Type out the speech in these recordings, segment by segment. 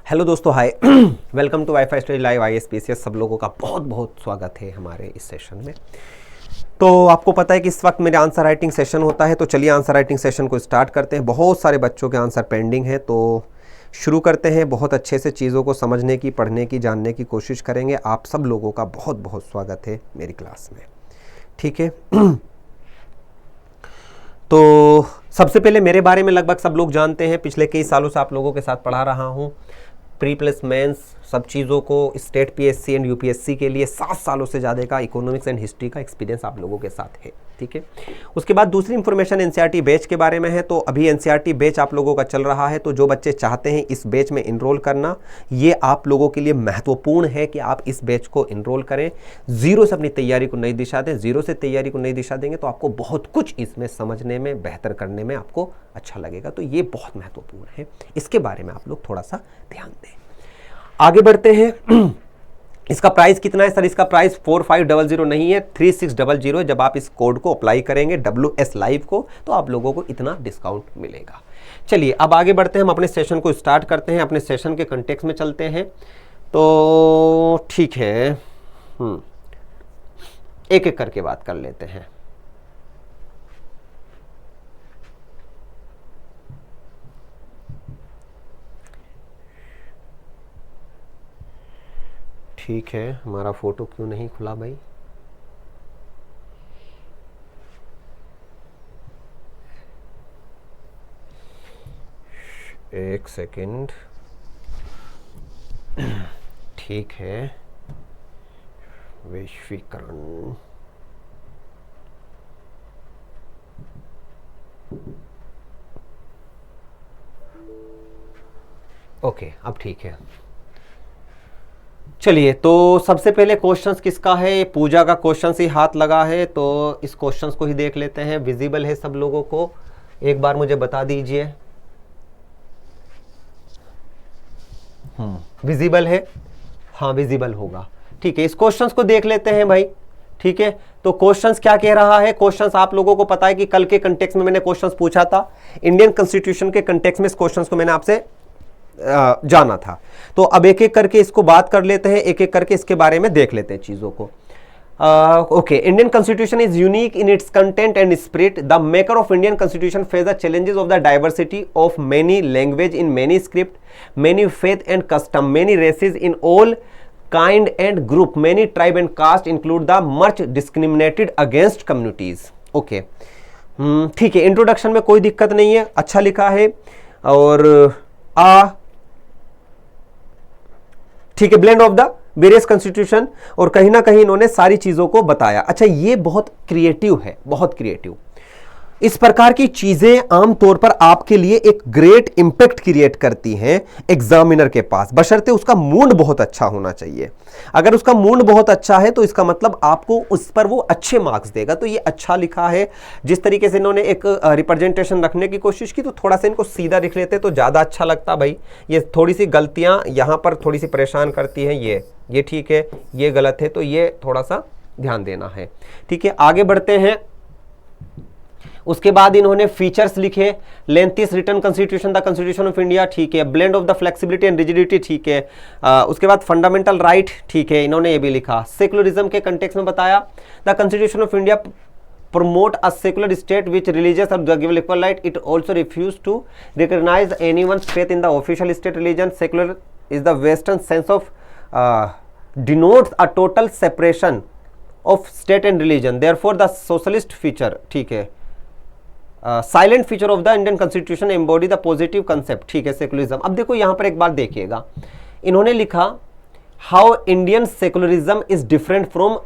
Hello दोस्तों, hi. Welcome to WiFi study live ISPCS। सब लोगों का बहुत बहुत स्वागत है हमारे इस सेशन में। तो आपको पता है कि इस वक्त मेरे आंसर राइटिंग सेशन होता है, तो चलिए आंसर राइटिंग सेशन को स्टार्ट करते हैं। बहुत सारे बच्चों के आंसर पेंडिंग है, तो शुरू करते हैं। बहुत अच्छे से चीज़ों को समझने की, पढ़ने की, जानने की कोशिश करेंगे। आप सब लोगों का बहुत बहुत स्वागत है मेरी क्लास में, ठीक है। तो सबसे पहले मेरे बारे में लगभग सब लोग जानते हैं, पिछले कई सालों से आप लोगों के साथ पढ़ा रहा हूँ। प्री प्लस मेंस सब चीज़ों को, स्टेट PSC एंड UPSC के लिए 7 सालों से ज़्यादा का इकोनॉमिक्स एंड हिस्ट्री का एक्सपीरियंस आप लोगों के साथ है, ठीक है। उसके बाद दूसरी इंफॉर्मेशन NCERT बैच के बारे में है। तो अभी NCERT बैच आप लोगों का चल रहा है, तो जो बच्चे चाहते हैं इस बैच में इनरोल करना, ये आप लोगों के लिए महत्वपूर्ण है कि आप इस बैच को इनरोल करें। जीरो से अपनी तैयारी को नई दिशा दें। जीरो से तैयारी को नई दिशा देंगे तो आपको बहुत कुछ इसमें समझने में, बेहतर करने में आपको अच्छा लगेगा। तो ये बहुत महत्वपूर्ण है, इसके बारे में आप लोग थोड़ा सा ध्यान दें। आगे बढ़ते हैं। इसका प्राइस कितना है सर? इसका प्राइस 4500 नहीं है, 3600 है। जब आप इस कोड को अप्लाई करेंगे WS लाइव को, तो आप लोगों को इतना डिस्काउंट मिलेगा। चलिए अब आगे बढ़ते हैं, हम अपने सेशन को स्टार्ट करते हैं, अपने सेशन के कंटेक्स्ट में चलते हैं। तो ठीक है, एक एक करके बात कर लेते हैं। ठीक है, हमारा फोटो क्यों नहीं खुला भाई? एक सेकंड। ठीक है, वैश्वीकरण। ओके, अब ठीक है। चलिए, तो सबसे पहले क्वेश्चंस किसका है? पूजा का क्वेश्चन ही हाथ लगा है, तो इस क्वेश्चंस को ही देख लेते हैं। विजिबल है सब लोगों को? एक बार मुझे बता दीजिए। विजिबल है? हाँ, विजिबल होगा। ठीक है, इस क्वेश्चंस को देख लेते हैं भाई, ठीक है। तो क्वेश्चंस क्या कह रहा है? क्वेश्चंस आप लोगों को पता है कि कल के कंटेक्स्ट में मैंने क्वेश्चंस पूछा था। इंडियन कॉन्स्टिट्यूशन के कंटेक्स्ट में इस क्वेश्चंस को मैंने आपसे जाना था। तो अब एक एक करके इसको बात कर लेते हैं, एक एक करके इसके बारे में देख लेते हैं चीजों को। Okay, Indian constitution is unique in its content and spirit. The maker of Indian constitution face the challenges of the diversity of many language in many script, many faith and custom, many races in all kind and group, many tribe and caste include the much discriminated against communities. Okay, ठीक है, introduction में कोई दिक्कत नहीं है, अच्छा लिखा है। और ठीक है, blend of the various constitution, और कहीं ना कहीं इन्होंने सारी चीजों को बताया। अच्छा, ये बहुत क्रिएटिव है, बहुत क्रिएटिव। इस प्रकार की चीजें आमतौर पर आपके लिए एक ग्रेट इंपैक्ट क्रिएट करती हैं एग्जामिनर के पास, बशर्ते उसका मूड बहुत अच्छा होना चाहिए। अगर उसका मूड बहुत अच्छा है तो इसका मतलब आपको उस पर वो अच्छे मार्क्स देगा। तो ये अच्छा लिखा है। जिस तरीके से इन्होंने एक रिप्रेजेंटेशन रखने की कोशिश की, तो थोड़ा सा इनको सीधा लिख लेते तो ज्यादा अच्छा लगता भाई। ये थोड़ी सी गलतियां यहां पर थोड़ी सी परेशान करती हैं। ये ठीक है, ये गलत है, तो ये थोड़ा सा ध्यान देना है, ठीक है। आगे बढ़ते हैं। उसके बाद इन्होंने फीचर्स लिखे। Lengthiest written constitution, the constitution of India, ठीक है। Blend of the flexibility and rigidity, ठीक है। उसके बाद फंडामेंटल राइट, ठीक है, इन्होंने ये भी लिखा। सेकुलरिज्म के कंटेक्स्ट में बताया, the constitution of India promote a secular state which religious are given equal right. It also refused to recognize anyone's faith in the official state religion. Secular is the Western sense of denotes a total separation of state and religion. Therefore, the socialist feature, ठीक है, silent feature of the Indian constitution embody the positive concept, ठीक है, secularism. अब देखो यहां पर एक बात देखिएगा, इन्होंने लिखा how Indian secularism is different from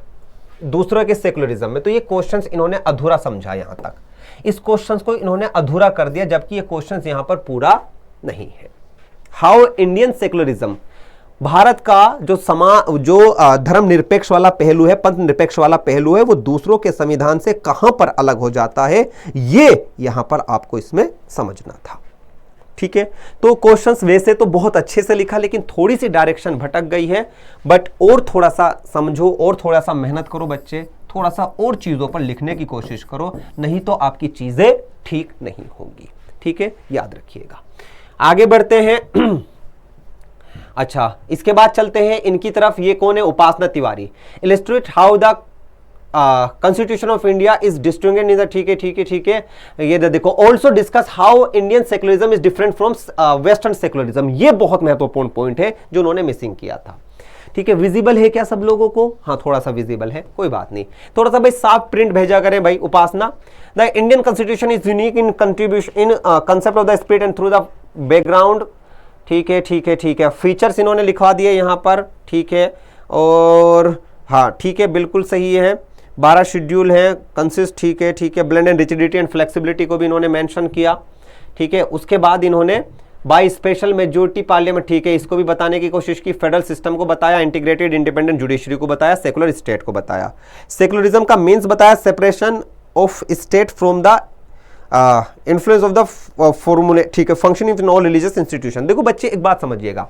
दूसरों के सेकुलरिज्म में। तो ये क्वेश्चंस इन्होंने अधूरा समझा, यहां तक इस क्वेश्चंस को इन्होंने अधूरा कर दिया, जबकि ये क्वेश्चंस यहां पर पूरा नहीं है। हाउ इंडियन सेकुलरिज्म, भारत का जो धर्म निरपेक्ष वाला पहलू है, पंथ निरपेक्ष वाला पहलू है, वो दूसरों के संविधान से कहां पर अलग हो जाता है, ये यहां पर आपको इसमें समझना था, ठीक है। तो क्वेश्चंस वैसे तो बहुत अच्छे से लिखा, लेकिन थोड़ी सी डायरेक्शन भटक गई है। बट और थोड़ा सा समझो और थोड़ा सा मेहनत करो बच्चे, थोड़ा सा और चीजों पर लिखने की कोशिश करो, नहीं तो आपकी चीजें ठीक नहीं होंगी, ठीक है, याद रखिएगा। आगे बढ़ते हैं। अच्छा, इसके बाद चलते हैं इनकी तरफ। ये कौन है? Upasana Tiwari. Illustrate how the constitution of India is distinguished in the, ठीक है ठीक है ठीक है, ये देखो, also discuss how Indian secularism is different from western secularism. ये बहुत महत्वपूर्ण पॉइंट है जो उन्होंने मिसिंग किया था। ठीक है, विजिबल है क्या सब लोगों को? हाँ, थोड़ा सा विजिबल है, कोई बात नहीं, थोड़ा सा भाई साफ प्रिंट भेजा करें भाई Upasana. The Indian constitution is unique in contribution in concept of the spirit and through the background. ठीक है ठीक है ठीक है, फीचर्स इन्होंने लिखवा दिए यहाँ पर। ठीक है, और हाँ ठीक है, बिल्कुल सही है। 12 शेड्यूल है, कंसिस्ट, ठीक है ठीक है, blend and rigidity and flexibility को भी इन्होंने मेंशन किया। ठीक है, उसके बाद इन्होंने बाई स्पेशल मेजोरिटी पार्लियामेंट, ठीक है, इसको भी बताने की कोशिश की। फेडरल सिस्टम को बताया, इंटीग्रेटेड इंडिपेंडेंट जुडिशरी को बताया, सेकुलर स्टेट को बताया। सेकुलरिज्म का मीन्स बताया, separation of state from the influence of the formula, ठीक है, functioning in all religious institution. देखो बच्चे एक बात समझिएगा,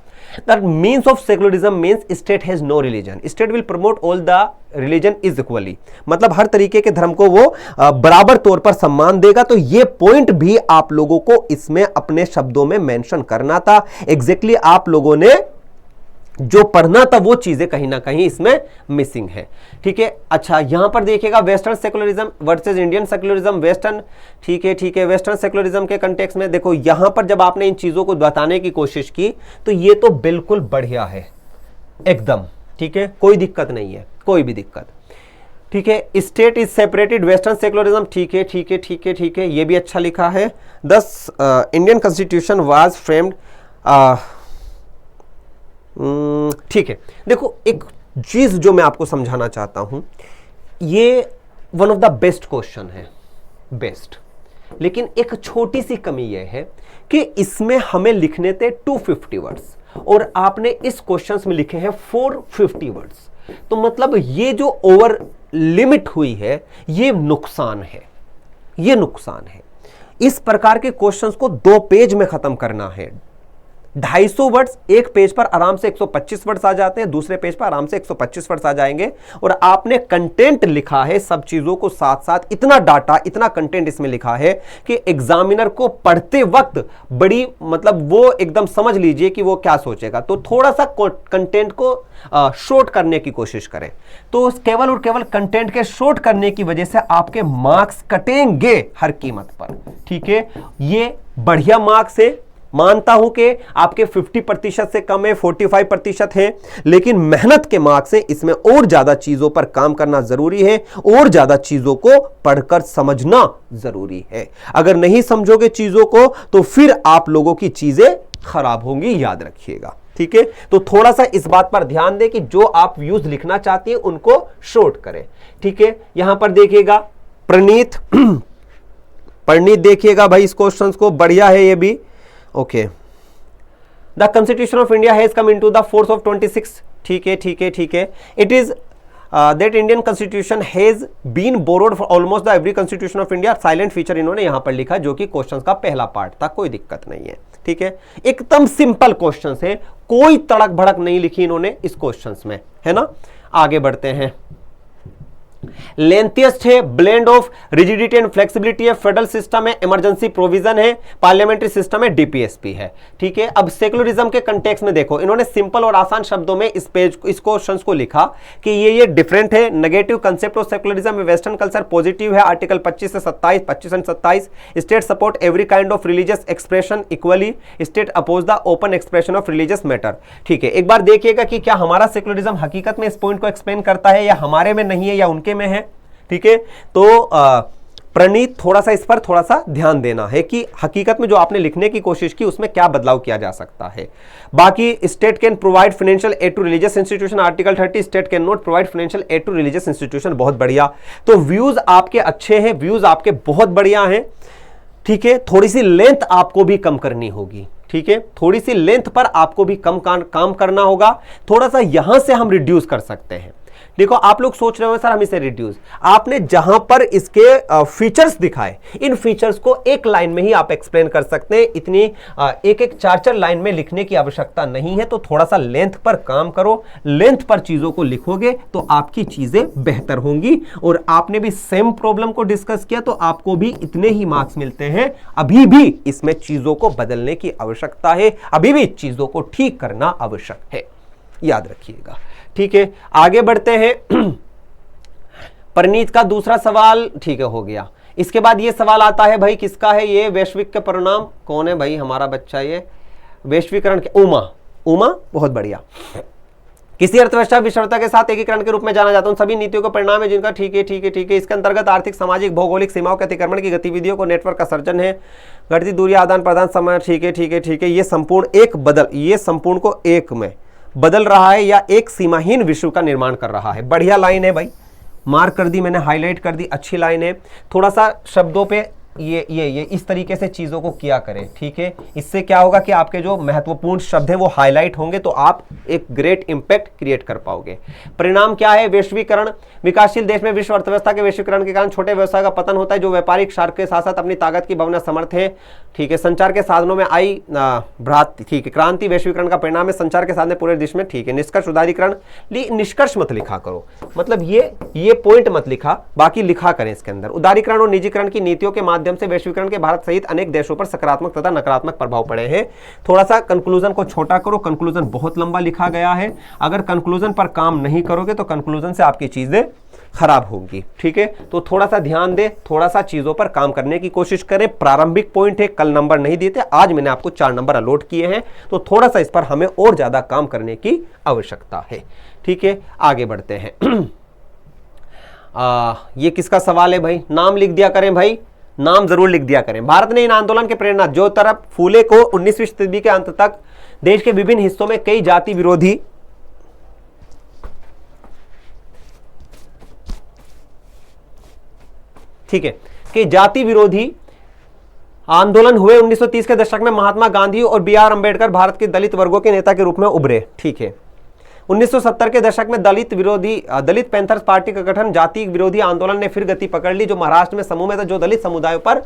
the means of secularism means state has no religion, state will promote all the religion is equally, मतलब हर तरीके के धर्म को वो बराबर तौर पर सम्मान देगा। तो ये पॉइंट भी आप लोगों को इसमें अपने शब्दों में मेंशन करना था। एग्जैक्टली आप लोगों ने जो पढ़ना था वो चीजें कहीं ना कहीं इसमें मिसिंग है। ठीक है, अच्छा यहां पर देखिएगा, western secularism versus Indian secularism. Western, ठीक है ठीक है, वेस्टर्न सेकुलरिज्म के कंटेक्स्ट में देखो, यहां पर जब आपने इन चीजों को बताने की कोशिश की तो ये तो बिल्कुल बढ़िया है एकदम। ठीक है, कोई दिक्कत नहीं है, कोई भी दिक्कत। ठीक है, state is separated, western secularism, ठीक है ठीक है ठीक है ठीक है, ये भी अच्छा लिखा है। दस इंडियन कॉन्स्टिट्यूशन वाज फ्रेम्ड, ठीक है। देखो एक चीज जो मैं आपको समझाना चाहता हूं, ये one of the best question है, बेस्ट, लेकिन एक छोटी सी कमी यह है कि इसमें हमें लिखने थे 250 वर्ड्स और आपने इस क्वेश्चन में लिखे हैं 450 वर्ड्स। तो मतलब ये जो ओवर लिमिट हुई है ये नुकसान है, ये नुकसान है। इस प्रकार के क्वेश्चंस को 2 पेज में खत्म करना है। 250 वर्ड्स एक पेज पर आराम से 125 वर्ड्स आ जाते हैं, दूसरे पेज पर आराम से 125 वर्ड्स आ जाएंगे। और आपने कंटेंट लिखा है सब चीजों को साथ साथ, इतना डाटा, इतना कंटेंट इसमें लिखा है कि एग्जामिनर को पढ़ते वक्त बड़ी, मतलब वो एकदम समझ लीजिए कि वो क्या सोचेगा। तो थोड़ा सा कंटेंट को शॉर्ट करने की कोशिश करें। तो केवल और केवल कंटेंट के शॉर्ट करने की वजह से आपके मार्क्स कटेंगे हर कीमत पर। ठीक है, ये बढ़िया मार्क्स है, मानता हूं कि आपके 50% से कम है, 45% है, लेकिन मेहनत के मार्क्स है। इसमें और ज्यादा चीजों पर काम करना जरूरी है, और ज्यादा चीजों को पढ़कर समझना जरूरी है। अगर नहीं समझोगे चीजों को तो फिर आप लोगों की चीजें खराब होंगी, याद रखिएगा। ठीक है, तो थोड़ा सा इस बात पर ध्यान दें कि जो आप व्यूज लिखना चाहती हैं उनको शॉर्ट करें। ठीक है, यहां पर देखिएगा प्रणीत देखिएगा भाई, इस क्वेश्चन को बढ़िया है ये भी। Okay, the constitution of India has come into the force of 26, ठीक है ठीक है ठीक है, it is that Indian constitution has been borrowed for almost the every constitution of India. Silent feature इन्होंने यहां पर लिखा जो कि क्वेश्चन का पहला पार्ट था, कोई दिक्कत नहीं है। ठीक है, एकदम सिंपल क्वेश्चन है, कोई तड़क भड़क नहीं लिखी इन्होंने इस क्वेश्चन में, है ना। आगे बढ़ते हैं, लेंथियस्ट है, blend of rigidity and flexibility है, फेडरल सिस्टम है, इमरजेंसी प्रोविजन है, पार्लियामेंट्री सिस्टम है, डीपीएसपी है। ठीक है, अब सेकुलरिज्म के कंटेक्स्ट में देखो, इन्होंने सिंपल और आसान शब्दों में इस क्वेश्चन को लिखा कि ये डिफरेंट है। नेगेटिव कंसेप्ट ऑफ सेकुलरिज्म में वेस्टर्न कल्चर पॉजिटिव है, आर्टिकल 25 से 27, 25 and 27। State support every kind of religious expression equally, state oppose the open expression of religious matter. ठीक है, एक बार देखिएगा कि क्या हमारा सेकुलरिज्म हकीकत में इस पॉइंट को एक्सप्लेन करता है या हमारे में नहीं है या उनके में है। ठीक है, तो प्रणीत थोड़ा सा इस पर थोड़ा सा ध्यान देना है कि हकीकत में जो आपने लिखने की कोशिश की उसमें क्या बदलाव किया जा सकता है। बाकी state can provide financial aid to religious institution, article 30, state can not provide financial aid to religious institution. बहुत बढ़िया, तो व्यूज आपके अच्छे हैं, व्यूज आपके बहुत बढ़िया हैं। ठीक है, थोड़ी सी लेंथ आपको भी कम करनी होगी। ठीक है, थोड़ी सी लेंथ पर आपको भी कम काम करना होगा, थोड़ा सा यहां से हम रिड्यूस कर सकते हैं। देखो आप लोग सोच रहे हो सर हम इसे रिड्यूस, आपने जहां पर इसके फीचर्स दिखाए, इन फीचर्स को एक लाइन में ही आप एक्सप्लेन कर सकते हैं, इतनी एक एक चार चार लाइन में लिखने की आवश्यकता नहीं है। तो थोड़ा सा लेंथ पर काम करो, लेंथ पर चीजों को लिखोगे तो आपकी चीजें बेहतर होंगी। और आपने भी सेम प्रॉब्लम को डिस्कस किया तो आपको भी इतने ही मार्क्स मिलते हैं। अभी भी इसमें चीजों को बदलने की आवश्यकता है, अभी भी चीजों को ठीक करना आवश्यक है, याद रखिएगा। ठीक है, आगे बढ़ते हैं। परनीत का दूसरा सवाल ठीक है हो गया। इसके बाद ये सवाल आता है भाई किसका है ये, वैश्विक के परिणाम, कौन है भाई हमारा बच्चा ये, वैश्वीकरण के उमा बहुत बढ़िया। किसी अर्थव्यवस्था विषमता के साथ एकीकरण के रूप में जाना जाता है उन सभी नीतियों का परिणाम है जिनका ठीक है। इसके अंतर्गत आर्थिक, सामाजिक, भौगोलिक सीमाओं के अतिक्रमण की गतिविधियों को नेटवर्क का सर्जन है, घटती दूरी, आदान प्रदान, समय, ठीक है। ये संपूर्ण को एक में बदल रहा है या एक सीमाहीन विश्व का निर्माण कर रहा है। बढ़िया लाइन है भाई, मार्क कर दी मैंने, हाईलाइट कर दी, अच्छी लाइन है। थोड़ा सा शब्दों पे ये इस तरीके से चीजों को किया करें, ठीक है। इससे क्या होगा कि आपके जो महत्वपूर्ण शब्द हैं वो हाईलाइट होंगे तो आप एक ग्रेट इंपैक्ट क्रिएट कर पाओगे। परिणाम क्या है, वैश्वीकरण। विकासशील देश में विश्व अर्थव्यवस्था के वैश्वीकरण के कारण छोटे व्यवसाय का पतन होता है जो व्यापारिक शार्क के साथ साथ अपनी ताकत की भावना समर्थ है, ठीक है। संचार के साधनों में आई भ्रांति, ठीक है, क्रांति वैश्वीकरण का परिणाम है। संचार के साधन पूरे देश में, ठीक है। निष्कर्ष, उदारीकरण, निष्कर्ष मत लिखा करो, मतलब ये पॉइंट मत लिखा, बाकी लिखा करें इसके अंदर। उदारीकरण और निजीकरण की नीतियों के माध्यम से वैश्वीकरण के भारत सहित अनेक देशों पर सकारात्मक तथा नकारात्मक प्रभाव पड़े हैं। थोड़ा सा कंक्लूजन को छोटा करो, कंक्लूजन बहुत लंबा लिखा गया है, अगर कंक्लूजन पर काम नहीं करोगे तो कंक्लूजन से आपकी चीजें खराब होंगी, ठीक है। तो थोड़ा सा ध्यान दे, थोड़ा सा चीजों पर काम करने की कोशिश करें। प्रारंभिक पॉइंट है, कल नंबर नहीं दिए थे, आज मैंने आपको 4 नंबर अलॉट किए हैं, तो थोड़ा सा इस पर हमें और ज्यादा काम करने की आवश्यकता है, ठीक है। आगे बढ़ते हैं। ये किसका सवाल है भाई, नाम लिख दिया करें भाई, नाम जरूर लिख दिया करें। भारत ने इन आंदोलन के प्रेरणा जो तरफ फूले को 19वीं सदी के अंत तक देश के विभिन्न हिस्सों में कई जाति विरोधी ठीक है कि जाति विरोधी आंदोलन हुए। 1930 के दशक में महात्मा गांधी और बी.आर. अंबेडकर भारत के दलित वर्गों के नेता के रूप में उभरे, ठीक है। 1970 के दशक में दलित पैंथर्स पार्टी का गठन, जाति विरोधी आंदोलन ने फिर गति पकड़ ली जो महाराष्ट्र में समूह में था, जो दलित समुदायों पर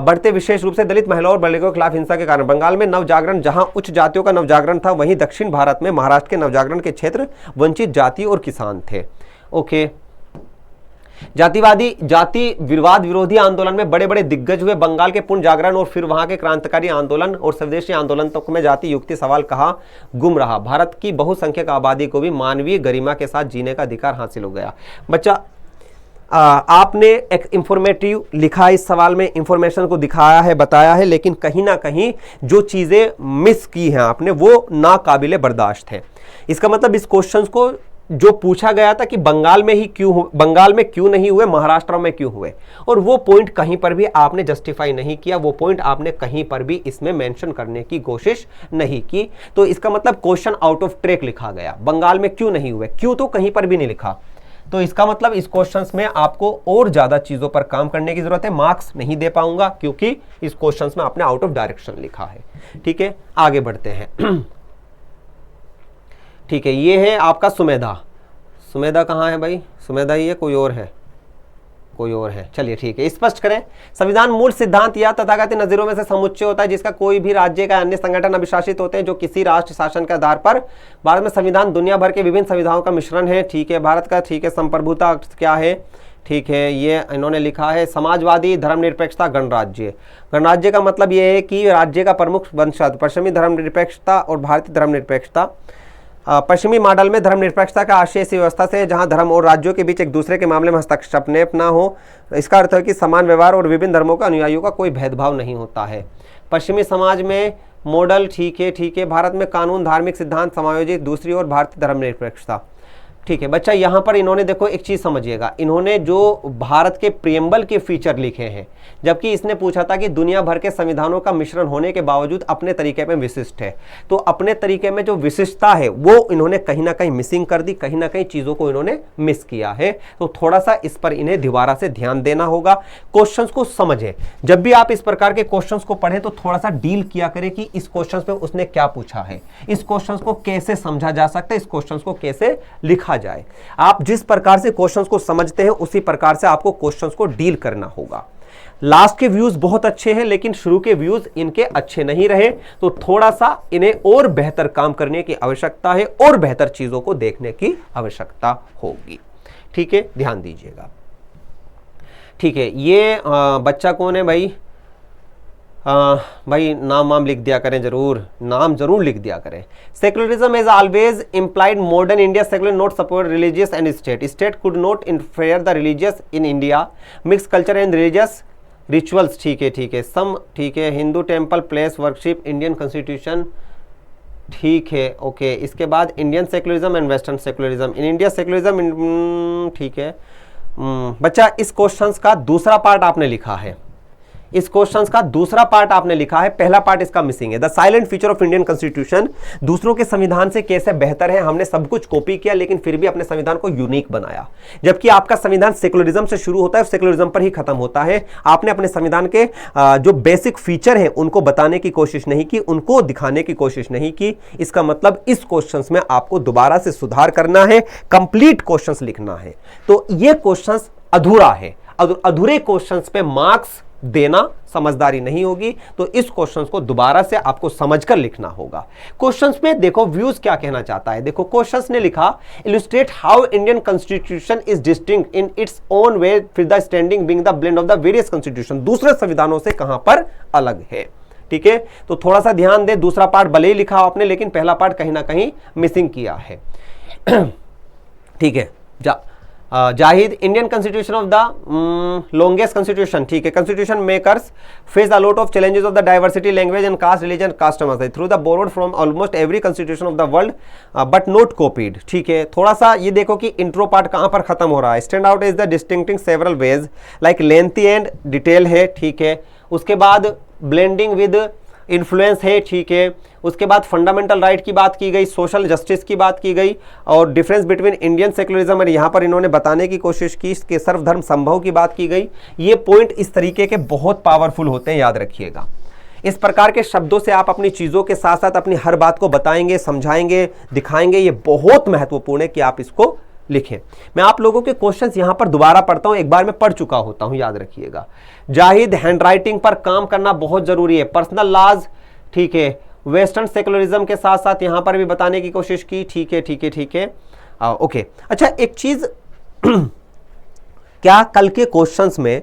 बढ़ते विशेष रूप से दलित महिलाओं और बालिकाओं के खिलाफ हिंसा के कारण। बंगाल में नवजागरण, जहां उच्च जातियों का नवजागरण था, वहीं दक्षिण भारत में महाराष्ट्र के नवजागरण के क्षेत्र वंचित जाति और किसान थे। ओके, जाति विवाद विरोधी आंदोलन में बड़े बड़े दिग्गज हुए। बंगाल के पुनः जागरण और फिर वहां के क्रांतिकारी आंदोलन और स्वदेशी आंदोलन तक में जाति युक्ति सवाल कहाँ गुम रहा। भारत की बहुसंख्यक आबादी को भी मानवीय गरिमा के साथ जीने का अधिकार हासिल हो गया। बच्चा आपने एक इंफॉर्मेटिव लिखा, इस सवाल में इंफॉर्मेशन को दिखाया है, बताया है, लेकिन कहीं ना कहीं जो चीजें मिस की हैं आपने वो नाकाबिले बर्दाश्त है। इसका मतलब इस क्वेश्चन को जो पूछा गया था कि बंगाल में क्यों नहीं हुए, महाराष्ट्र में क्यों हुए, और वो पॉइंट कहीं पर भी आपने जस्टिफाई नहीं किया, वो पॉइंट आपने कहीं पर भी इसमें मेंशन करने की कोशिश नहीं की। तो इसका मतलब क्वेश्चन आउट ऑफ ट्रैक लिखा गया। बंगाल में क्यों नहीं हुए, क्यों तो कहीं पर भी नहीं लिखा। तो इसका मतलब इस क्वेश्चंस में आपको और ज्यादा चीजों पर काम करने की जरूरत है। मार्क्स नहीं दे पाऊंगा क्योंकि इस क्वेश्चंस में आपने आउट ऑफ डायरेक्शन लिखा है, ठीक है। आगे बढ़ते हैं। ठीक है, ये है आपका सुमेधा कहाँ है भाई, सुमेधा ही है, कोई और है, चलिए ठीक है। स्पष्ट करें, संविधान मूल सिद्धांत या तथाकथित नजरियों में से समुच्चय होता है जिसका कोई भी राज्य का अन्य संगठन अभिशासित होते हैं, जो किसी राष्ट्र शासन के आधार पर। भारत में संविधान दुनिया भर के विभिन्न संविधानों का मिश्रण है, ठीक है। भारत का, ठीक है, संप्रभुता क्या है, ठीक है, ये इन्होंने लिखा है समाजवादी, धर्मनिरपेक्षता, गणराज्य। गणराज्य का मतलब ये है कि राज्य का प्रमुख वंशज, पश्चिमी धर्मनिरपेक्षता और भारतीय धर्मनिरपेक्षता। पश्चिमी मॉडल में धर्मनिरपेक्षता का आशय ऐसी व्यवस्था से जहां धर्म और राज्यों के बीच एक दूसरे के मामले में हस्तक्षेप न हो। इसका अर्थ है कि समान व्यवहार और विभिन्न धर्मों के अनुयायियों का कोई भेदभाव नहीं होता है। पश्चिमी समाज में मॉडल, ठीक है। भारत में कानून, धार्मिक सिद्धांत समायोजित, दूसरी ओर भारतीय धर्मनिरपेक्षता, ठीक है। बच्चा यहाँ पर इन्होंने देखो एक चीज समझिएगा, इन्होंने जो भारत के प्रियम्बल के फीचर लिखे हैं, जबकि इसने पूछा था कि दुनिया भर के संविधानों का मिश्रण होने के बावजूद अपने तरीके में विशिष्ट है। तो अपने तरीके में जो विशिष्टता है वो इन्होंने कहीं ना कहीं मिसिंग कर दी, कहीं ना कहीं चीजों को इन्होंने मिस किया है। तो थोड़ा सा इस पर इन्हें दोबारा से ध्यान देना होगा। क्वेश्चंस को समझें, जब भी आप इस प्रकार के क्वेश्चंस को पढ़ें तो थोड़ा सा डील किया करें कि इस क्वेश्चंस में उसने क्या पूछा है, इस क्वेश्चंस को कैसे समझा जा सकता है, इस क्वेश्चंस को कैसे लिखा जाए। आप जिस प्रकार से क्वेश्चंस को समझते हैं उसी प्रकार से आपको क्वेश्चंस को डील करना होगा। लास्ट के व्यूज बहुत अच्छे हैं लेकिन शुरू के व्यूज इनके अच्छे नहीं रहे, तो थोड़ा सा इन्हें और बेहतर काम करने की आवश्यकता है और बेहतर चीजों को देखने की आवश्यकता होगी। ठीक है, ध्यान दीजिएगा। ठीक है, ये बच्चा कौन है भाई? भाई नाम वाम लिख दिया करें, जरूर नाम जरूर लिख दिया करें। Secularism is always implied modern India secular not support religious and state could not interfere the religious in India mix culture and religious rituals. ठीक है सम, ठीक है, Hindu temple place worship Indian constitution. ठीक है, ओके। इसके बाद Indian secularism and western secularism in India secularism. ठीक है बच्चा, इस क्वेश्चंस का दूसरा पार्ट आपने लिखा है, इस क्वेश्चंस का दूसरा पार्ट आपने लिखा है, पहला पार्ट इसका मिसिंग है। The silent feature of Indian constitution, दूसरों के संविधान से कैसे बेहतर है। हमने सब कुछ कॉपी किया लेकिन फिर भी अपने संविधान को यूनिक बनाया, जबकि आपका संविधान सेकुलरिज्म से शुरू होता है और सेकुलरिज्म पर ही खत्म होता है। आपने अपने संविधान के जो बेसिक फीचर है उनको बताने की कोशिश नहीं की, उनको दिखाने की कोशिश नहीं की। इसका मतलब इस क्वेश्चन में आपको दोबारा से सुधार करना है, कंप्लीट क्वेश्चन लिखना है। तो यह क्वेश्चन अधूरा है, अधूरे क्वेश्चन पे मार्क्स देना समझदारी नहीं होगी, तो इस क्वेश्चन को दोबारा से आपको समझकर लिखना होगा। क्वेश्चंस में देखो व्यूज क्या कहना चाहता है। देखो क्वेश्चंस ने लिखा, illustrate how Indian constitution is distinct in its own way with the standing being the blend of the various constitution, दूसरे संविधानों से कहां पर अलग है। ठीक है, तो थोड़ा सा ध्यान दे, दूसरा पार्ट भले ही लिखा आपने लेकिन पहला पार्ट कहीं ना कहीं मिसिंग किया है। ठीक है, Zahid, Indian constitution of the longest constitution. ठीक है, constitution makers face a lot of challenges of the diversity language and caste religion customers through the borrowed from almost every constitution of the world but not copied. ठीक है, थोड़ा सा ये देखो कि intro part कहां पर खत्म हो रहा है। Stand out is the distinguishing several ways like lengthy and detail है। ठीक है, उसके बाद ब्लेंडिंग विद इन्फ्लुएंस है। ठीक है, उसके बाद फंडामेंटल राइट की बात की गई, सोशल जस्टिस की बात की गई और डिफरेंस बिटवीन इंडियन सेक्युलरिज्म और यहाँ पर इन्होंने बताने की कोशिश की कि सर्वधर्म संभव की बात की गई। ये पॉइंट इस तरीके के बहुत पावरफुल होते हैं, याद रखिएगा। इस प्रकार के शब्दों से आप अपनी चीज़ों के साथ साथ अपनी हर बात को बताएंगे, समझाएंगे, दिखाएंगे। ये बहुत महत्वपूर्ण है कि आप इसको लिखें। मैं आप लोगों के क्वेश्चंस यहां पर दोबारा पढ़ता हूं, एक बार मैं पढ़ चुका होता हूं, याद रखिएगा। जाहिद, हैंडराइटिंग पर काम करना बहुत जरूरी है। पर्सनल लॉज, ठीक है, वेस्टर्न सेकुलरिज्म के साथ साथ यहां पर भी बताने की कोशिश की। ठीक है ठीक है ठीक है, ओके। अच्छा, एक चीज क्या कल के क्वेश्चंस में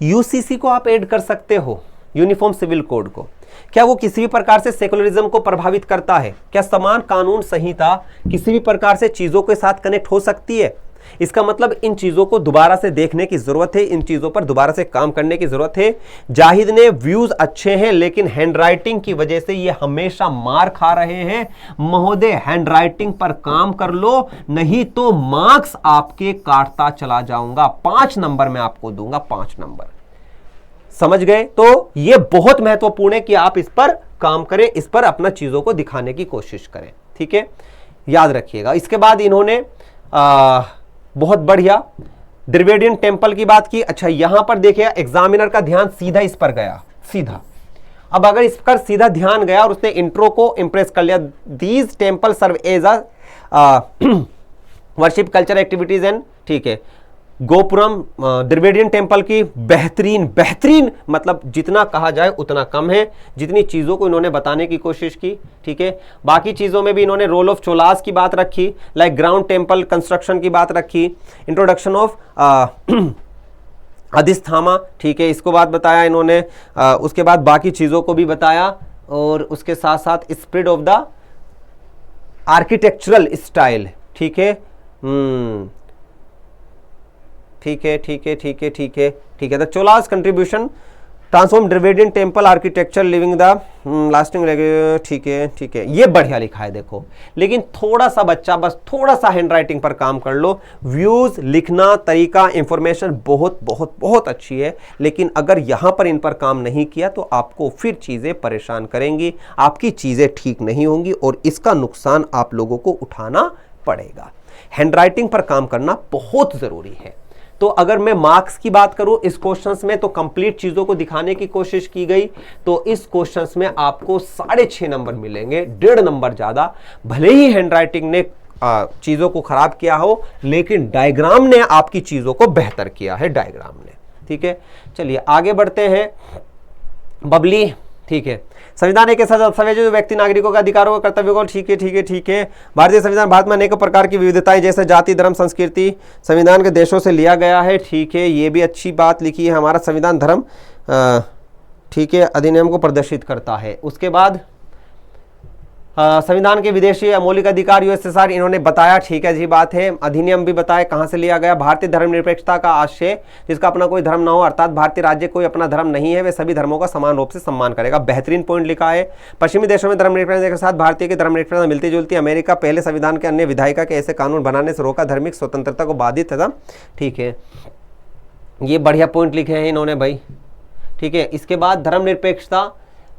यूसीसी को आप ऐड कर सकते हो, यूनिफॉर्म सिविल कोड को? क्या वो किसी भी प्रकार से सेकुलरिज्म को प्रभावित करता है? क्या समान कानून संहिता किसी भी प्रकार से चीजों के साथ कनेक्ट हो सकती है? इसका मतलब इन चीजों को दोबारा से देखने की जरूरत है, इन चीजों पर दोबारा से काम करने की जरूरत है। जाहिद ने व्यूज अच्छे हैं लेकिन हैंडराइटिंग की वजह से ये हमेशा मार खा रहे हैं। महोदय, हैंडराइटिंग पर काम कर लो, नहीं तो मार्क्स आपके काटता चला जाऊंगा। 5 नंबर मैं आपको दूंगा, 5 नंबर। समझ गए? तो ये बहुत महत्वपूर्ण है कि आप इस पर काम करें, इस पर अपना चीजों को दिखाने की कोशिश करें। ठीक है, याद रखिएगा। इसके बाद इन्होंने बहुत बढ़िया द्रविडियन टेम्पल की बात की। अच्छा, यहां पर देखिए एग्जामिनर का ध्यान सीधा इस पर गया, सीधा। अब अगर इस पर सीधा ध्यान गया और उसने इंट्रो को इंप्रेस कर लिया, these temple serve as a worship culture activities and, ठीक है, गोपुरम द्रविडियन टेम्पल की बेहतरीन मतलब जितना कहा जाए उतना कम है, जितनी चीज़ों को इन्होंने बताने की कोशिश की। ठीक है, बाकी चीज़ों में भी इन्होंने रोल ऑफ चोलास की बात रखी, लाइक ग्राउंड टेम्पल कंस्ट्रक्शन की बात रखी, इंट्रोडक्शन ऑफ अधिस्थामा, ठीक है, इसको बात बताया इन्होंने। उसके बाद बाकी चीज़ों को भी बताया और उसके साथ साथ spread of the architectural style. ठीक है, ठीक है ठीक है ठीक है ठीक है ठीक है, the Cholas contribution transform Dravidian temple architecture living the lasting. ठीक है ठीक है, ये बढ़िया लिखा है देखो। लेकिन थोड़ा सा बच्चा बस थोड़ा सा हैंडराइटिंग पर काम कर लो। व्यूज लिखना, तरीका, इंफॉर्मेशन बहुत बहुत बहुत अच्छी है, लेकिन अगर यहां पर इन पर काम नहीं किया तो आपको फिर चीजें परेशान करेंगी, आपकी चीजें ठीक नहीं होंगी और इसका नुकसान आप लोगों को उठाना पड़ेगा। हैंडराइटिंग पर काम करना बहुत जरूरी है। तो अगर मैं मार्क्स की बात करूं इस क्वेश्चंस में, तो कंप्लीट चीजों को दिखाने की कोशिश की गई, तो इस क्वेश्चंस में आपको 6.5 नंबर मिलेंगे, 1.5 नंबर ज्यादा। भले ही हैंडराइटिंग ने चीजों को खराब किया हो, लेकिन डायग्राम ने आपकी चीजों को बेहतर किया है, डायग्राम ने। ठीक है, चलिए आगे बढ़ते हैं। बबली, ठीक है, संविधान एक ऐसा दस्तावेज है जो व्यक्ति नागरिकों के अधिकारों और कर्तव्यों को, ठीक है ठीक है ठीक है। भारतीय संविधान भारत में अनेक प्रकार की विविधताएं जैसे जाति, धर्म, संस्कृति संविधान के देशों से लिया गया है। ठीक है, ये भी अच्छी बात लिखी है। हमारा संविधान धर्म, ठीक है, अधिनियम को प्रदर्शित करता है। उसके बाद संविधान के विदेशी मौलिक अधिकार यूएसएसआर इन्होंने बताया, ठीक है जी बात है। अधिनियम भी बताया कहां से लिया गया। भारतीय धर्मनिरपेक्षता का आशय, जिसका अपना कोई धर्म ना हो, अर्थात भारतीय राज्य कोई अपना धर्म नहीं है, वे सभी धर्मों का समान रूप से सम्मान करेगा। बेहतरीन पॉइंट लिखा है। पश्चिमी देशों में धर्मनिरपेक्षता के साथ भारतीय की धर्मनिरपेक्षता मिलती जुलती। अमेरिका पहले संविधान के अन्य विधायिका के ऐसे कानून बनाने से रोका, धार्मिक स्वतंत्रता को बाधित था। ठीक है, ये बढ़िया पॉइंट लिखे हैं इन्होंने भाई। ठीक है, इसके बाद धर्मनिरपेक्षता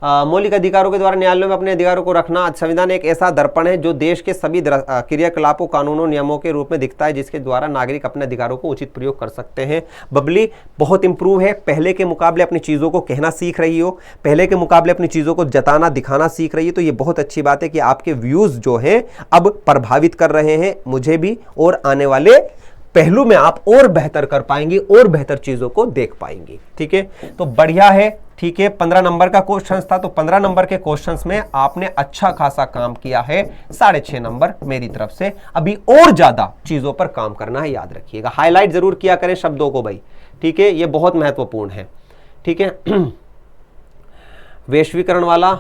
मौलिक अधिकारों के द्वारा न्यायालयों में अपने अधिकारों को रखना। संविधान एक ऐसा दर्पण है जो देश के सभी क्रियाकलापों, कानूनों, नियमों के रूप में दिखता है, जिसके द्वारा नागरिक अपने अधिकारों को उचित प्रयोग कर सकते हैं। बबली बहुत इंप्रूव है, पहले के मुकाबले अपनी चीज़ों को कहना सीख रही हो, पहले के मुकाबले अपनी चीज़ों को जताना दिखाना सीख रही है। तो ये बहुत अच्छी बात है कि आपके व्यूज़ जो हैं अब प्रभावित कर रहे हैं मुझे भी, और आने वाले पहलू में आप और बेहतर कर पाएंगे और बेहतर चीज़ों को देख पाएंगे। ठीक है, तो बढ़िया है। ठीक है, 15 नंबर का क्वेश्चन था, तो 15 नंबर के क्वेश्चंस में आपने अच्छा खासा काम किया है। 6.5 नंबर मेरी तरफ से। अभी और ज्यादा चीजों पर काम करना है, याद रखिएगा। हाईलाइट जरूर किया करें शब्दों को भाई। ठीक है, ये बहुत महत्वपूर्ण है। ठीक है, वैश्वीकरण वाला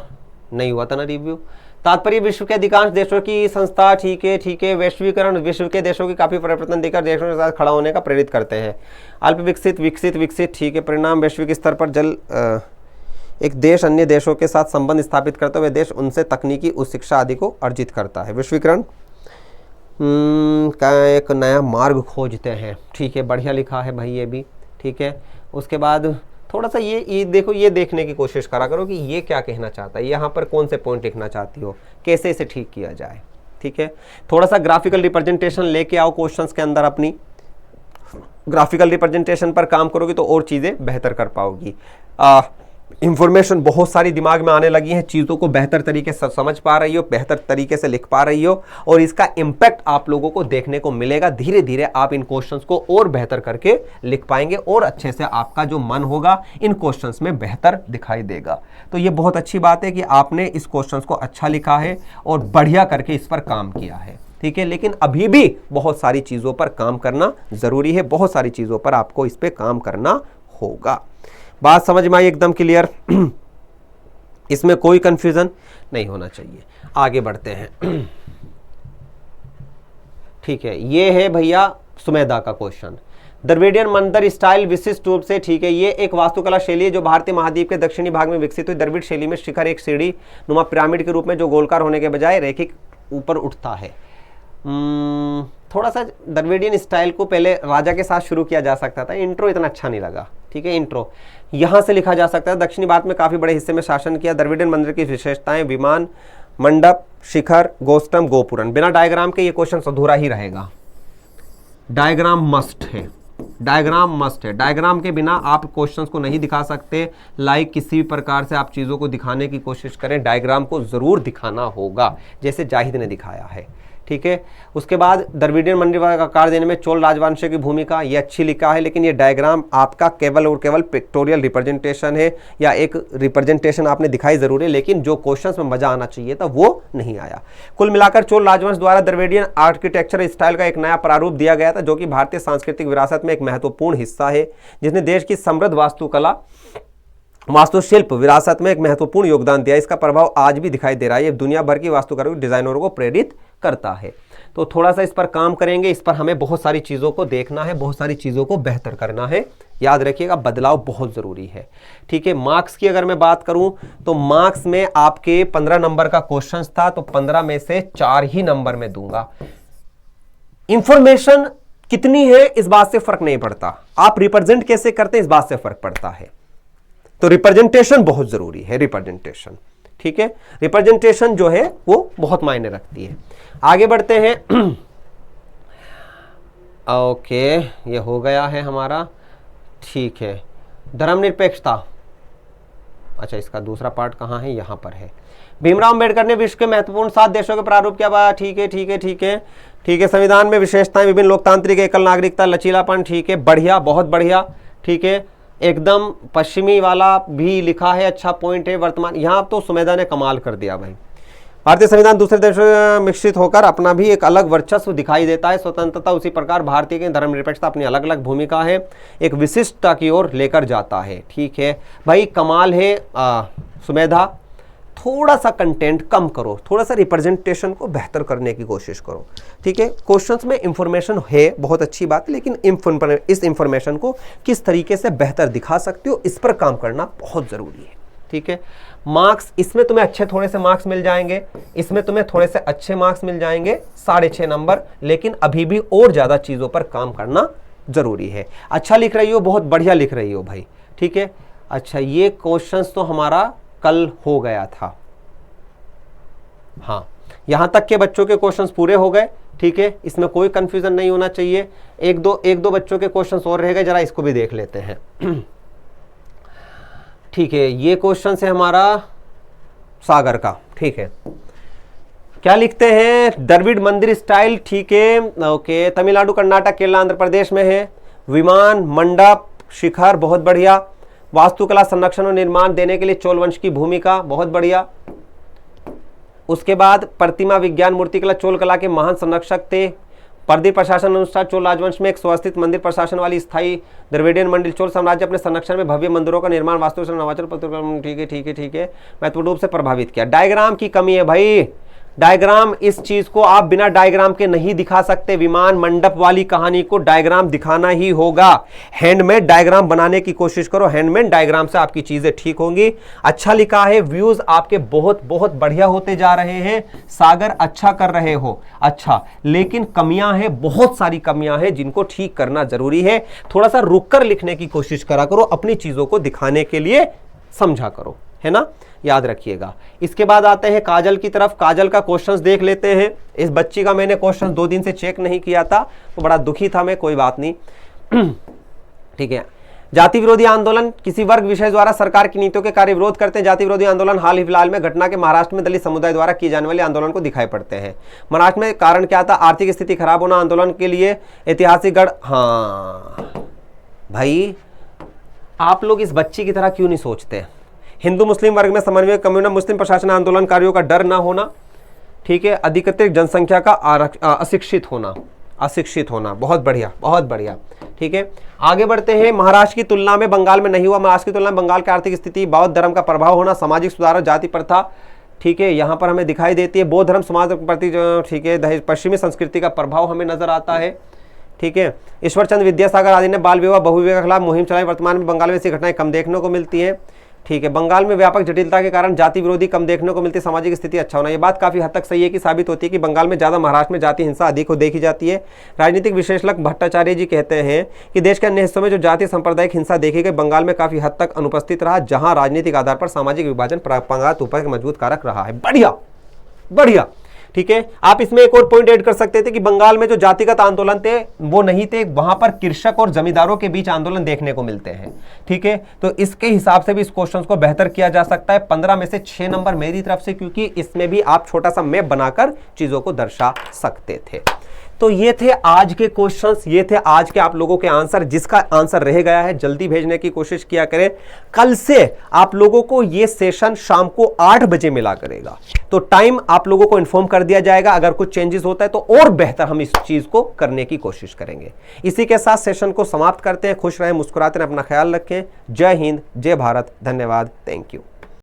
नहीं हुआ था ना रिव्यू। तात्पर्य विश्व के अधिकांश देशों की संस्था, ठीक है ठीक है, वैश्वीकरण विश्व के देशों की काफी परिवर्तन देकर देशों के साथ खड़ा होने का प्रेरित करते हैं। अल्प विकसित, विकसित, विकसित, ठीक है। परिणाम वैश्विक स्तर पर एक देश अन्य देशों के साथ संबंध स्थापित करते हुए देश उनसे तकनीकी उच्च शिक्षा आदि को अर्जित करता है। वैश्वीकरण का एक नया मार्ग खोजते हैं। ठीक है, बढ़िया लिखा है भाई ये भी। ठीक है, उसके बाद थोड़ा सा ये देखो, ये देखने की कोशिश करा करो कि ये क्या कहना चाहता है, यहाँ पर कौन से पॉइंट लिखना चाहती हो, कैसे इसे ठीक किया जाए। ठीक है, थोड़ा सा ग्राफिकल रिप्रेजेंटेशन लेके आओ क्वेश्चंस के अंदर। अपनी ग्राफिकल रिप्रेजेंटेशन पर काम करोगे तो और चीज़ें बेहतर कर पाओगी। इंफॉर्मेशन बहुत सारी दिमाग में आने लगी है, चीज़ों को बेहतर तरीके से समझ पा रही हो, बेहतर तरीके से लिख पा रही हो, और इसका इम्पैक्ट आप लोगों को देखने को मिलेगा। धीरे धीरे आप इन क्वेश्चंस को और बेहतर करके लिख पाएंगे, और अच्छे से आपका जो मन होगा इन क्वेश्चंस में बेहतर दिखाई देगा। तो ये बहुत अच्छी बात है कि आपने इस क्वेश्चंस को अच्छा लिखा है और बढ़िया करके इस पर काम किया है। ठीक है, लेकिन अभी भी बहुत सारी चीज़ों पर काम करना ज़रूरी है, बहुत सारी चीज़ों पर आपको इस पर काम करना होगा। बात समझ में आई एकदम क्लियर? इसमें कोई कंफ्यूजन नहीं होना चाहिए। आगे बढ़ते हैं। ठीक है, ये है भैया सुमेधा का क्वेश्चन। द्रविडियन मंदिर स्टाइल विशिष्ट रूप से, ठीक है, ये एक वास्तुकला शैली है जो भारतीय महाद्वीप के दक्षिणी भाग में विकसित हुई। द्रविड़ शैली में शिखर एक सीढ़ी नुमा पिरामिड के रूप में जो गोलकार होने के बजाय रैखिक ऊपर उठता है। थोड़ा सा द्रविडियन स्टाइल को पहले राजा के साथ शुरू किया जा सकता था। इंट्रो इतना अच्छा नहीं लगा। ठीक है, इंट्रो यहाँ से लिखा जा सकता है। दक्षिणी भारत में काफ़ी बड़े हिस्से में शासन किया। द्रविडियन मंदिर की विशेषताएं, विमान, मंडप, शिखर, गोष्ठम, गोपुरम। बिना डायग्राम के ये क्वेश्चन अधूरा ही रहेगा। डायग्राम मस्ट है, डायग्राम मस्ट है। डायग्राम के बिना आप क्वेश्चंस को नहीं दिखा सकते। लाइक किसी भी प्रकार से आप चीज़ों को दिखाने की कोशिश करें, डायग्राम को ज़रूर दिखाना होगा, जैसे जाहिद ने दिखाया है। ठीक है, उसके बाद द्रविडियन मंदिर का आकार देने में चोल राजवंश की भूमिका, ये अच्छी लिखा है, लेकिन ये डायग्राम आपका केवल और केवल पिक्टोरियल रिप्रेजेंटेशन है, या एक रिप्रेजेंटेशन आपने दिखाई जरूर है, लेकिन जो क्वेश्चंस में मजा आना चाहिए था वो नहीं आया। कुल मिलाकर चोल राजवंश द्वारा द्रविडियन आर्किटेक्चर स्टाइल का एक नया प्रारूप दिया गया था, जो कि भारतीय सांस्कृतिक विरासत में एक महत्वपूर्ण हिस्सा है, जिसने देश की समृद्ध वास्तुशिल्प विरासत में एक महत्वपूर्ण योगदान दिया। इसका प्रभाव आज भी दिखाई दे रहा है। ये दुनिया भर की वास्तुकारों, डिजाइनरों को प्रेरित करता है। तो थोड़ा सा इस पर काम करेंगे। इस पर हमें बहुत सारी चीज़ों को देखना है, बहुत सारी चीज़ों को बेहतर करना है। याद रखिएगा, बदलाव बहुत ज़रूरी है। ठीक है, मार्क्स की अगर मैं बात करूं तो मार्क्स में आपके 15 नंबर का क्वेश्चन था, तो 15 में से 4 ही नंबर में दूंगा। इंफॉर्मेशन कितनी है इस बात से फर्क नहीं पड़ता, आप रिप्रेजेंट कैसे करते हैं इस बात से फर्क पड़ता है। तो रिप्रेजेंटेशन बहुत जरूरी है, रिप्रेजेंटेशन। ठीक है, रिप्रेजेंटेशन जो है वो बहुत मायने रखती है। आगे बढ़ते हैं। ओके, ये हो गया है हमारा। ठीक है, धर्मनिरपेक्षता, अच्छा इसका दूसरा पार्ट कहाँ है, यहाँ पर है। भीमराव अंबेडकर ने विश्व के महत्वपूर्ण 7 देशों के प्रारूप किया। ठीक है ठीक है ठीक है ठीक है। संविधान में विशेषताएं, विभिन्न लोकतांत्रिक, एकल नागरिकता, लचीलापन, ठीक है, बढ़िया, बहुत बढ़िया, ठीक है, एकदम पश्चिमी वाला भी लिखा है, अच्छा पॉइंट है। वर्तमान, यहाँ तो सुमेधा ने कमाल कर दिया भाई। भारतीय संविधान दूसरे देशों में मिश्रित होकर अपना भी एक अलग वर्चस्व दिखाई देता है। स्वतंत्रता उसी प्रकार भारतीय की धर्मनिरपेक्षता अपनी अलग अलग भूमिका है, एक विशिष्टता की ओर लेकर जाता है। ठीक है भाई, कमाल है सुमेधा। थोड़ा सा कंटेंट कम करो, थोड़ा सा रिप्रेजेंटेशन को बेहतर करने की कोशिश करो। ठीक है, क्वेश्चंस में इंफॉर्मेशन है, बहुत अच्छी बात, लेकिन इस इंफॉर्मेशन को किस तरीके से बेहतर दिखा सकते हो, इस पर काम करना बहुत जरूरी है। ठीक है, मार्क्स इसमें तुम्हें अच्छे थोड़े से मार्क्स मिल जाएंगे, इसमें तुम्हें थोड़े से अच्छे मार्क्स मिल जाएंगे, 6.5 नंबर, लेकिन अभी भी और ज्यादा चीजों पर काम करना जरूरी है। अच्छा लिख रही हो, बहुत बढ़िया लिख रही हो भाई। ठीक है, अच्छा ये क्वेश्चंस तो हमारा कल हो गया था। हाँ, यहां तक के बच्चों के क्वेश्चंस पूरे हो गए। ठीक है, इसमें कोई कंफ्यूजन नहीं होना चाहिए। एक दो बच्चों के क्वेश्चंस और रह गए, जरा इसको भी देख लेते हैं। ठीक है, ये क्वेश्चन है हमारा सागर का। ठीक है, क्या लिखते हैं? द्रविड़ मंदिर स्टाइल। ठीक है, ओके, तमिलनाडु, कर्नाटक, केरल, आंध्र प्रदेश में है। विमान, मंडप, शिखर, बहुत बढ़िया। वास्तुकला, संरक्षण और निर्माण देने के लिए चोल वंश की भूमिका, बहुत बढ़िया। उसके बाद प्रतिमा विज्ञान, मूर्तिकला, चोल कला के महान संरक्षक थे। प्रदीप प्रशासन अनुसार चोल राजवंश में एक सुव्यवस्थित मंदिर प्रशासन वाली स्थायी द्रविडियन मंडल। चोल साम्राज्य अपने संरक्षण में भव्य मंदिरों का निर्माण, वास्तुकला, नवाचार, ठीक है ठीक है ठीक है, महत्वपूर्ण रूप से प्रभावित किया। डायग्राम की कमी है भाई, डायग्राम, इस चीज को आप बिना डायग्राम के नहीं दिखा सकते। विमान मंडप वाली कहानी को डायग्राम दिखाना ही होगा। हैंडमेड डायग्राम बनाने की कोशिश करो, हैंडमेड डायग्राम से आपकी चीजें ठीक होंगी। अच्छा लिखा है, व्यूज आपके बहुत बहुत बढ़िया होते जा रहे हैं। सागर, अच्छा कर रहे हो, अच्छा, लेकिन कमियां हैं, बहुत सारी कमियां हैं जिनको ठीक करना जरूरी है। थोड़ा सा रुक कर लिखने की कोशिश करा करो, अपनी चीजों को दिखाने के लिए समझा करो, है ना, याद रखिएगा। इसके बाद आते हैं काजल की तरफ। काजल का क्वेश्चंस देख लेते हैं। इस बच्ची का मैंने क्वेश्चन 2 दिन से चेक नहीं किया था, तो बड़ा दुखी था मैं, कोई बात नहीं। ठीक है, जाति विरोधी आंदोलन, किसी वर्ग विशेष द्वारा सरकार की नीतियों के कार्य विरोध करते हैं। जाति विरोधी आंदोलन हाल ही फिलहाल में घटना के महाराष्ट्र में दलित समुदाय द्वारा किए जाने वाले आंदोलन को दिखाई पड़ते हैं। महाराष्ट्र में कारण क्या था? आर्थिक स्थिति खराब होना, आंदोलन के लिए ऐतिहासिक गढ़। हाँ भाई, आप लोग इस बच्ची की तरह क्यों नहीं सोचते? हिंदू मुस्लिम वर्ग में समन्वय, कम्युनल, मुस्लिम प्रशासन, आंदोलनकारियों का डर ना होना, ठीक है, अधिकतर जनसंख्या का अशिक्षित होना, बहुत बढ़िया बहुत बढ़िया। ठीक है, आगे बढ़ते हैं। महाराष्ट्र की तुलना में बंगाल में नहीं हुआ। महाराष्ट्र की तुलना में बंगाल की आर्थिक स्थिति, बौद्ध धर्म का प्रभाव होना, सामाजिक सुधार, जाति प्रथा, ठीक है, यहाँ पर हमें दिखाई देती है। बौद्ध धर्म समाज के प्रति, ठीक है, पश्चिमी संस्कृति का प्रभाव हमें नजर आता है। ठीक है, ईश्वरचंद्र विद्यासागर आदि ने बाल विवाह, बहुविवाह के खिलाफ मुहिम चलाई। वर्तमान में बंगाल में ऐसी घटनाएं कम देखने को मिलती है। ठीक है, बंगाल में व्यापक जटिलता के कारण जाति विरोधी कम देखने को मिलती है। सामाजिक स्थिति अच्छा होना, ये बात काफी हद तक सही है कि साबित होती है कि बंगाल में ज्यादा, महाराष्ट्र में जाति हिंसा अधिक हो देखी जाती है। राजनीतिक विश्लेषक भट्टाचार्य जी कहते हैं कि देश के अन्य हिस्सों में जो जाति सांप्रदायिक हिंसा देखी गई, बंगाल में काफी हद तक अनुपस्थित रहा, जहां राजनीतिक आधार पर सामाजिक विभाजन पंगात ऊपर के मजबूत कारक रहा है। बढ़िया बढ़िया। ठीक है, आप इसमें एक और पॉइंट ऐड कर सकते थे कि बंगाल में जो जातिगत आंदोलन थे वो नहीं थे, वहां पर कृषक और जमींदारों के बीच आंदोलन देखने को मिलते हैं। ठीक है, तो इसके हिसाब से भी इस क्वेश्चन को बेहतर किया जा सकता है। 15 में से 6 नंबर मेरी तरफ से, क्योंकि इसमें भी आप छोटा सा मैप बनाकर चीजों को दर्शा सकते थे। तो ये थे आज के क्वेश्चंस, ये थे आज के आप लोगों के आंसर। जिसका आंसर रह गया है जल्दी भेजने की कोशिश किया करें। कल से आप लोगों को ये सेशन शाम को 8 बजे मिला करेगा, तो टाइम आप लोगों को इन्फॉर्म कर दिया जाएगा। अगर कुछ चेंजेस होता है तो और बेहतर हम इस चीज को करने की कोशिश करेंगे। इसी के साथ सेशन को समाप्त करते हैं। खुश रहें, मुस्कुराते रहें, अपना ख्याल रखें। जय हिंद, जय भारत, धन्यवाद, थैंक यू।